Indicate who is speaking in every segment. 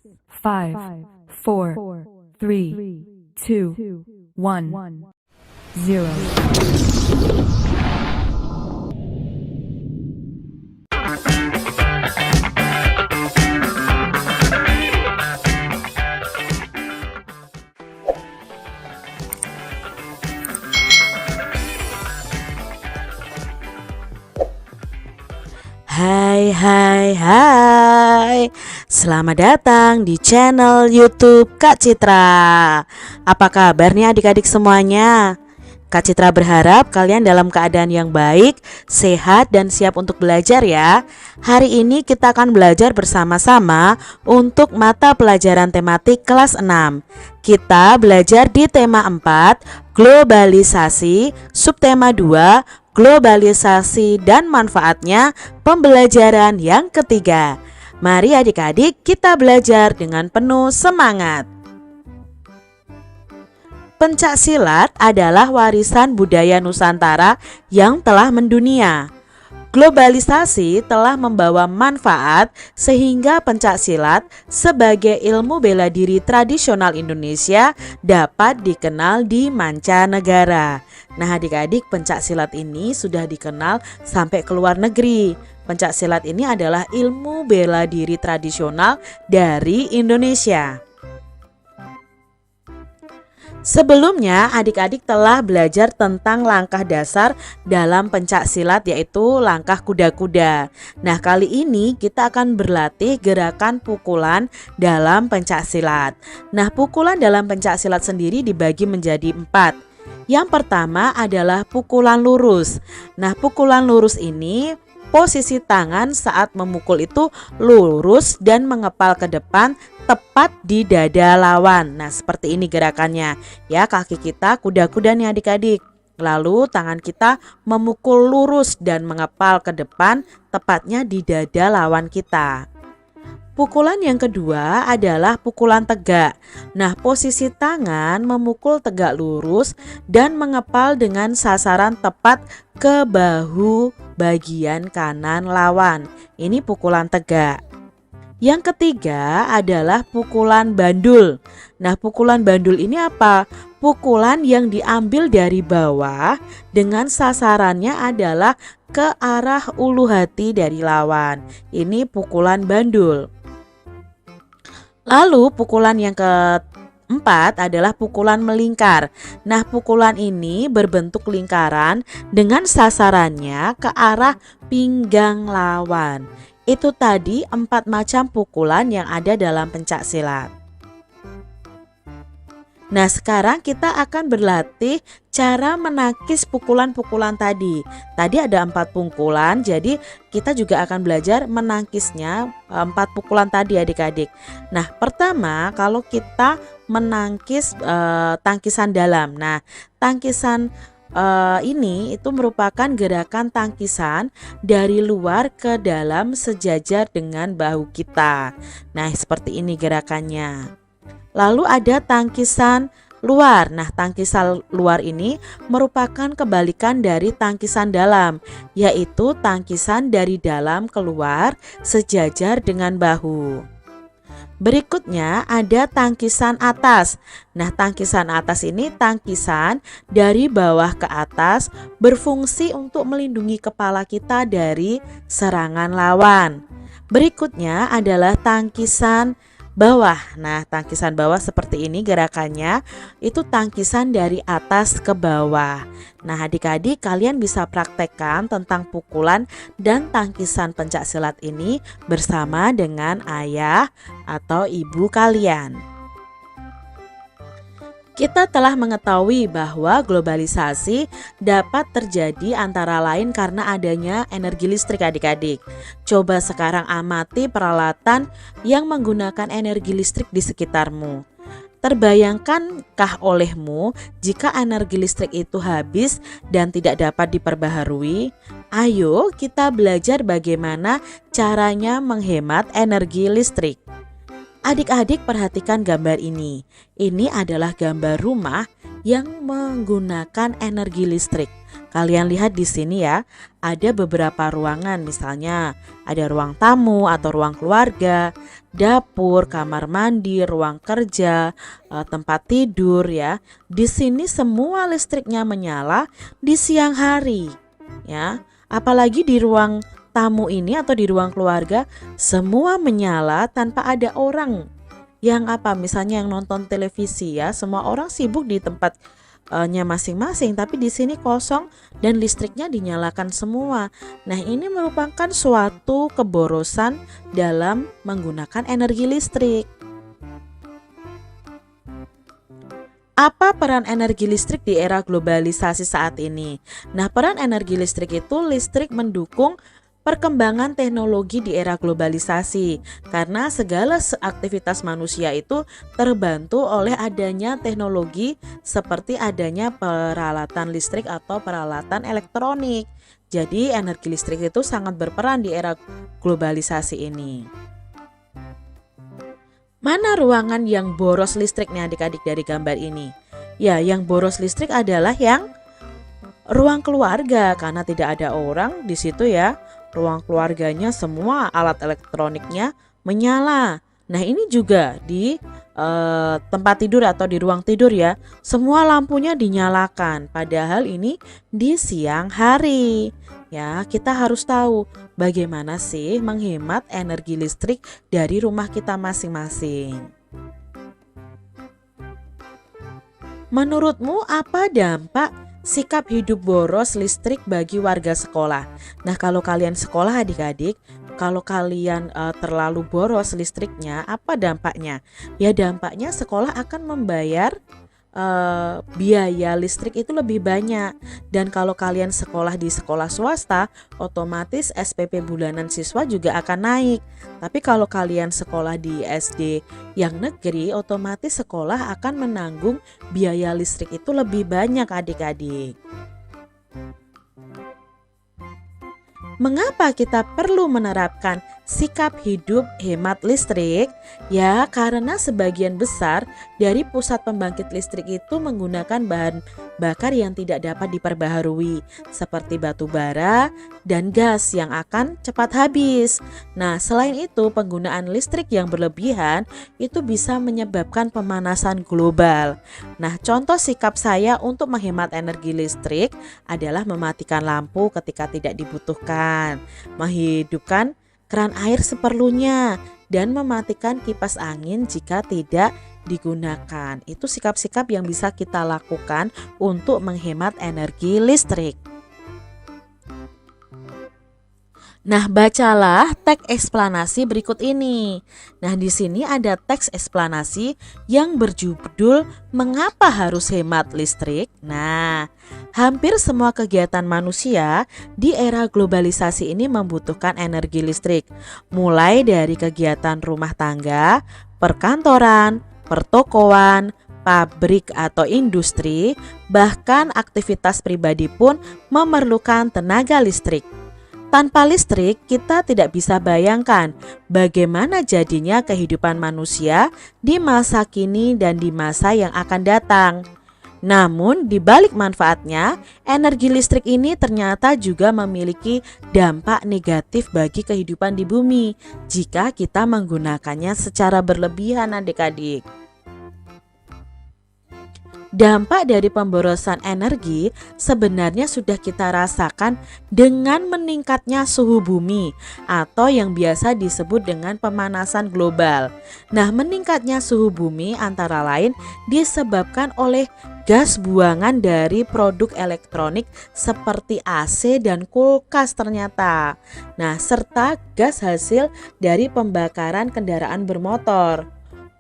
Speaker 1: 5, 4, 3, 2, 1, 0.
Speaker 2: Hai, selamat datang di channel YouTube Kak Citra. Apa kabar nih adik-adik semuanya? Kak Citra berharap kalian dalam keadaan yang baik, sehat, dan siap untuk belajar ya. Hari ini kita akan belajar bersama-sama untuk mata pelajaran tematik kelas 6. Kita belajar di tema 4, globalisasi, subtema 2, globalisasi dan manfaatnya, pembelajaran yang ketiga. Mari adik-adik kita belajar dengan penuh semangat. Pencak silat adalah warisan budaya Nusantara yang telah mendunia. Globalisasi telah membawa manfaat sehingga pencak silat sebagai ilmu bela diri tradisional Indonesia dapat dikenal di mancanegara. Nah adik-adik, pencak silat ini sudah dikenal sampai ke luar negeri. Pencak silat ini adalah ilmu bela diri tradisional dari Indonesia. Sebelumnya adik-adik telah belajar tentang langkah dasar dalam pencak silat, yaitu langkah kuda-kuda. Nah kali ini kita akan berlatih gerakan pukulan dalam pencak silat. Nah pukulan dalam pencak silat sendiri dibagi menjadi 4. Yang pertama adalah pukulan lurus. Nah pukulan lurus ini posisi tangan saat memukul itu lurus dan mengepal ke depan tepat di dada lawan. Nah seperti ini gerakannya ya, kaki kita kuda-kuda nih adik-adik. Lalu tangan kita memukul lurus dan mengepal ke depan tepatnya di dada lawan kita. Pukulan yang kedua adalah pukulan tegak. Nah posisi tangan memukul tegak lurus dan mengepal dengan sasaran tepat ke bahu bagian kanan lawan. Ini pukulan tegak. Yang ketiga adalah pukulan bandul. Nah pukulan bandul ini apa? Pukulan yang diambil dari bawah dengan sasarannya adalah ke arah ulu hati dari lawan. Ini pukulan bandul. Lalu pukulan yang keempat adalah pukulan melingkar. Nah pukulan ini berbentuk lingkaran dengan sasarannya ke arah pinggang lawan. Itu tadi 4 macam pukulan yang ada dalam pencak silat. Nah sekarang kita akan berlatih cara menangkis pukulan-pukulan tadi. Tadi ada 4 pukulan, jadi kita juga akan belajar menangkisnya 4 pukulan tadi adik-adik. Nah pertama kalau kita menangkis tangkisan dalam. Nah tangkisan ini itu merupakan gerakan tangkisan dari luar ke dalam sejajar dengan bahu kita. Nah seperti ini gerakannya. Lalu ada tangkisan luar. Nah tangkisan luar ini merupakan kebalikan dari tangkisan dalam, yaitu tangkisan dari dalam keluar sejajar dengan bahu. Berikutnya ada tangkisan atas. Nah tangkisan atas ini tangkisan dari bawah ke atas, berfungsi untuk melindungi kepala kita dari serangan lawan. Berikutnya adalah tangkisan bawah. Nah tangkisan bawah seperti ini gerakannya, itu tangkisan dari atas ke bawah. Nah adik-adik kalian bisa praktekkan tentang pukulan dan tangkisan pencak silat ini bersama dengan ayah atau ibu kalian. Kita telah mengetahui bahwa globalisasi dapat terjadi antara lain karena adanya energi listrik adik-adik. Coba sekarang amati peralatan yang menggunakan energi listrik di sekitarmu. Terbayangkankah olehmu jika energi listrik itu habis dan tidak dapat diperbaharui? Ayo kita belajar bagaimana caranya menghemat energi listrik. Adik-adik perhatikan gambar ini. Ini adalah gambar rumah yang menggunakan energi listrik. Kalian lihat di sini ya, ada beberapa ruangan, misalnya ada ruang tamu atau ruang keluarga, dapur, kamar mandi, ruang kerja, tempat tidur ya. Di sini semua listriknya menyala di siang hari ya. Apalagi di ruang tamu ini atau di ruang keluarga semua menyala tanpa ada orang yang misalnya yang nonton televisi ya, semua orang sibuk di tempatnya masing-masing, tapi di sini kosong dan listriknya dinyalakan semua. Nah, ini merupakan suatu keborosan dalam menggunakan energi listrik. Apa peran energi listrik di era globalisasi saat ini? Nah, peran energi listrik itu listrik mendukung perkembangan teknologi di era globalisasi, karena segala aktivitas manusia itu terbantu oleh adanya teknologi seperti adanya peralatan listrik atau peralatan elektronik. Jadi energi listrik itu sangat berperan di era globalisasi ini. Mana ruangan yang boros listriknya adik-adik dari gambar ini? Ya, yang boros listrik adalah yang ruang keluarga, karena tidak ada orang di situ ya. Ruang keluarganya semua alat elektroniknya menyala. Nah, ini juga di tempat tidur atau di ruang tidur ya, semua lampunya dinyalakan, padahal ini di siang hari. Ya, kita harus tahu bagaimana sih menghemat energi listrik dari rumah kita masing-masing. Menurutmu apa dampak sikap hidup boros listrik bagi warga sekolah? Nah, kalau kalian sekolah adik-adik, kalau kalian terlalu boros listriknya, apa dampaknya? Ya, dampaknya sekolah akan membayar biaya listrik itu lebih banyak. Dan kalau kalian sekolah di sekolah swasta, otomatis SPP bulanan siswa juga akan naik. Tapi kalau kalian sekolah di SD yang negeri, otomatis sekolah akan menanggung biaya listrik itu lebih banyak adik-adik. Mengapa kita perlu menerapkan sikap hidup hemat listrik? Ya, karena sebagian besar dari pusat pembangkit listrik itu menggunakan bahan bakar yang tidak dapat diperbaharui, seperti batu bara dan gas yang akan cepat habis. Nah, selain itu, penggunaan listrik yang berlebihan itu bisa menyebabkan pemanasan global. Nah, contoh sikap saya untuk menghemat energi listrik adalah mematikan lampu ketika tidak dibutuhkan, menghidupkan keran air seperlunya, dan mematikan kipas angin jika tidak digunakan. Itu sikap-sikap yang bisa kita lakukan untuk menghemat energi listrik. Nah, bacalah teks eksplanasi berikut ini. Nah, di sini ada teks eksplanasi yang berjudul "Mengapa harus hemat listrik?" Nah, hampir semua kegiatan manusia di era globalisasi ini membutuhkan energi listrik. Mulai dari kegiatan rumah tangga, perkantoran, pertokoan, pabrik atau industri, bahkan aktivitas pribadi pun memerlukan tenaga listrik. Tanpa listrik, kita tidak bisa bayangkan bagaimana jadinya kehidupan manusia di masa kini dan di masa yang akan datang. Namun, di balik manfaatnya, energi listrik ini ternyata juga memiliki dampak negatif bagi kehidupan di bumi jika kita menggunakannya secara berlebihan, adik-adik. Dampak dari pemborosan energi sebenarnya sudah kita rasakan dengan meningkatnya suhu bumi atau yang biasa disebut dengan pemanasan global. Nah, meningkatnya suhu bumi antara lain disebabkan oleh gas buangan dari produk elektronik seperti AC dan kulkas ternyata. Nah, serta gas hasil dari pembakaran kendaraan bermotor.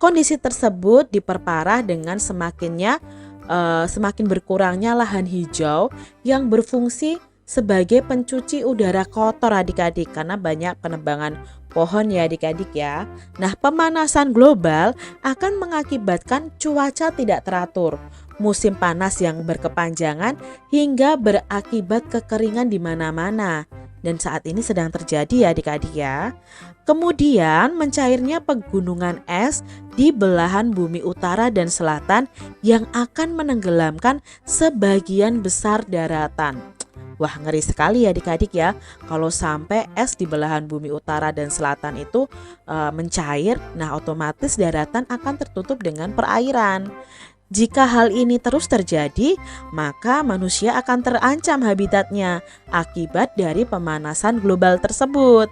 Speaker 2: Kondisi tersebut diperparah dengan semakin berkurangnya lahan hijau yang berfungsi sebagai pencuci udara kotor adik-adik karena banyak penebangan pohon ya adik-adik ya. Nah, pemanasan global akan mengakibatkan cuaca tidak teratur, musim panas yang berkepanjangan hingga berakibat kekeringan di mana-mana. Dan saat ini sedang terjadi ya adik-adik ya. Kemudian mencairnya pegunungan es di belahan bumi utara dan selatan yang akan menenggelamkan sebagian besar daratan. Wah, ngeri sekali ya adik-adik ya. Kalau sampai es di belahan bumi utara dan selatan itu mencair, nah otomatis daratan akan tertutup dengan perairan. Jika hal ini terus terjadi, maka manusia akan terancam habitatnya akibat dari pemanasan global tersebut.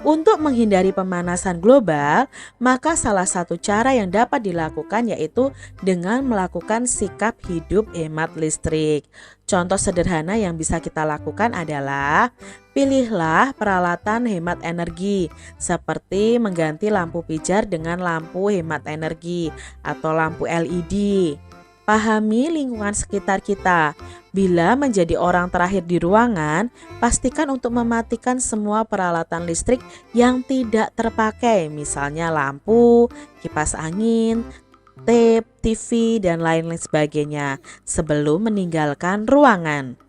Speaker 2: Untuk menghindari pemanasan global, maka salah satu cara yang dapat dilakukan yaitu dengan melakukan sikap hidup hemat listrik. Contoh sederhana yang bisa kita lakukan adalah pilihlah peralatan hemat energi seperti mengganti lampu pijar dengan lampu hemat energi atau lampu LED. Pahami lingkungan sekitar kita. Bila menjadi orang terakhir di ruangan, pastikan untuk mematikan semua peralatan listrik yang tidak terpakai, misalnya lampu, kipas angin, tape, TV, dan lain-lain sebagainya sebelum meninggalkan ruangan.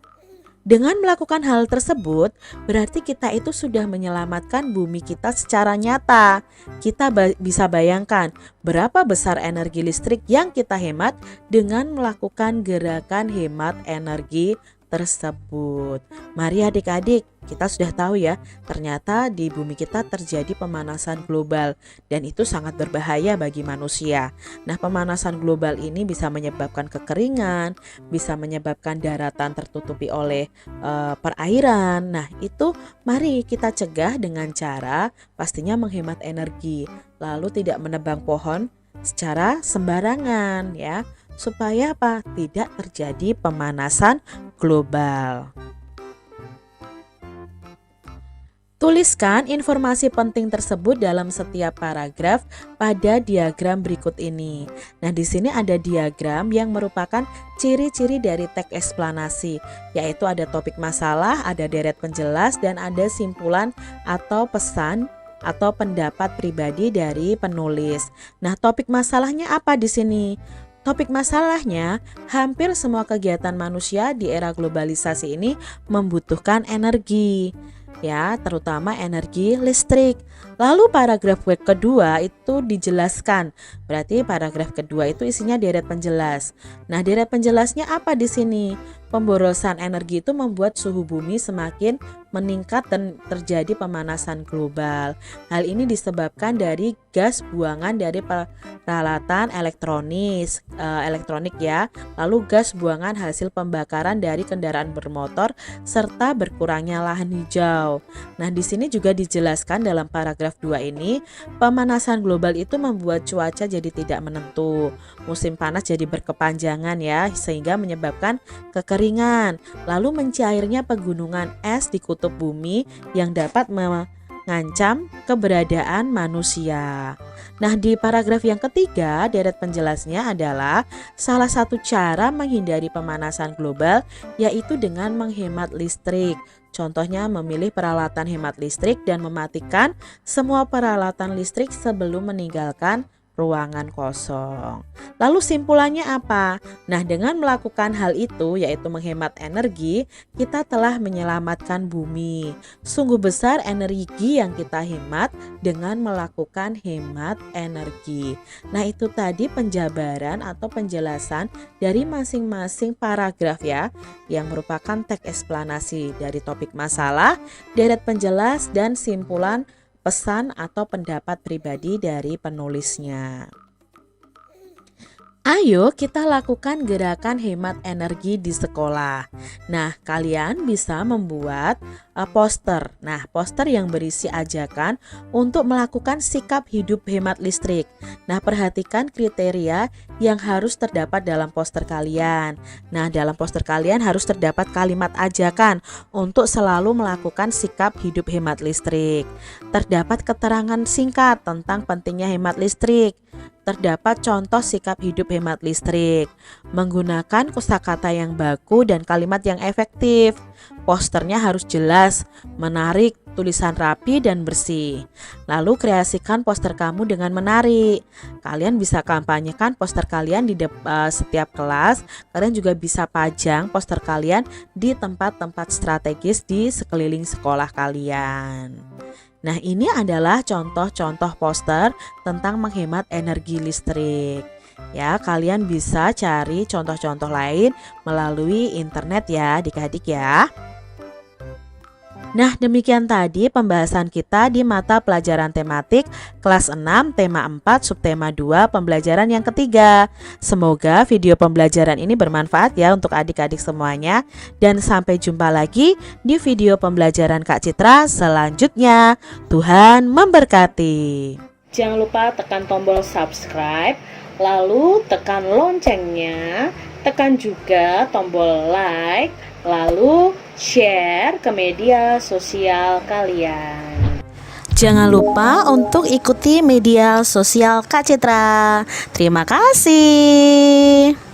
Speaker 2: Dengan melakukan hal tersebut, berarti kita itu sudah menyelamatkan bumi kita secara nyata. Kita bisa bayangkan berapa besar energi listrik yang kita hemat dengan melakukan gerakan hemat energi tersebut. Mari adik-adik, kita sudah tahu ya, ternyata di bumi kita terjadi pemanasan global dan itu sangat berbahaya bagi manusia. Nah, pemanasan global ini bisa menyebabkan kekeringan, bisa menyebabkan daratan tertutupi oleh perairan. Nah, itu mari kita cegah dengan cara pastinya menghemat energi, lalu tidak menebang pohon secara sembarangan ya. Supaya apa? Tidak terjadi pemanasan global. Tuliskan informasi penting tersebut dalam setiap paragraf pada diagram berikut ini. Nah, di sini ada diagram yang merupakan ciri-ciri dari teks eksplanasi, yaitu ada topik masalah, ada deret penjelas, dan ada simpulan atau pesan atau pendapat pribadi dari penulis. Nah, topik masalahnya apa di sini? Topik masalahnya, hampir semua kegiatan manusia di era globalisasi ini membutuhkan energi, ya, terutama energi listrik. Lalu paragraf kedua itu dijelaskan. Berarti paragraf kedua itu isinya deret penjelas. Nah, deret penjelasnya apa di sini? Pemborosan energi itu membuat suhu bumi semakin meningkat dan terjadi pemanasan global. Hal ini disebabkan dari gas buangan dari peralatan elektronik ya, lalu gas buangan hasil pembakaran dari kendaraan bermotor serta berkurangnya lahan hijau. Nah, di sini juga dijelaskan dalam paragraf 2 ini, pemanasan global itu membuat cuaca jadi tidak menentu. Musim panas jadi berkepanjangan ya, sehingga menyebabkan kekeringan. Lalu mencairnya pegunungan es di kutub bumi yang dapat mengancam keberadaan manusia. Nah, di paragraf yang ketiga, deret penjelasnya adalah salah satu cara menghindari pemanasan global yaitu dengan menghemat listrik. Contohnya memilih peralatan hemat listrik dan mematikan semua peralatan listrik sebelum meninggalkan ruangan kosong. Lalu simpulannya apa? Nah, dengan melakukan hal itu yaitu menghemat energi, kita telah menyelamatkan bumi. Sungguh besar energi yang kita hemat dengan melakukan hemat energi. Nah, itu tadi penjabaran atau penjelasan dari masing-masing paragraf ya, yang merupakan teks eksplanasi dari topik masalah, deret penjelas, dan simpulan pesan atau pendapat pribadi dari penulisnya. Ayo kita lakukan gerakan hemat energi di sekolah. Nah, kalian bisa membuat poster. Nah, poster yang berisi ajakan untuk melakukan sikap hidup hemat listrik. Nah, perhatikan kriteria yang harus terdapat dalam poster kalian. Nah, dalam poster kalian harus terdapat kalimat ajakan untuk selalu melakukan sikap hidup hemat listrik. Terdapat keterangan singkat tentang pentingnya hemat listrik. Terdapat contoh sikap hidup hemat listrik, menggunakan kosakata yang baku dan kalimat yang efektif. Posternya harus jelas, menarik, tulisan rapi dan bersih. Lalu kreasikan poster kamu dengan menarik. Kalian bisa kampanyekan poster kalian di setiap kelas. Kalian juga bisa pajang poster kalian di tempat-tempat strategis di sekeliling sekolah kalian. Nah, ini adalah contoh-contoh poster tentang menghemat energi listrik. Ya, kalian bisa cari contoh-contoh lain melalui internet ya adik-adik ya. Nah, demikian tadi pembahasan kita di mata pelajaran tematik kelas 6 tema 4 subtema 2 pembelajaran yang ketiga. Semoga video pembelajaran ini bermanfaat ya untuk adik-adik semuanya. Dan sampai jumpa lagi di video pembelajaran Kak Citra selanjutnya. Tuhan memberkati.
Speaker 3: Jangan lupa tekan tombol subscribe, lalu tekan loncengnya, tekan juga tombol like, lalu share ke media sosial kalian.
Speaker 2: Jangan lupa untuk ikuti media sosial Kak Citra. Terima kasih.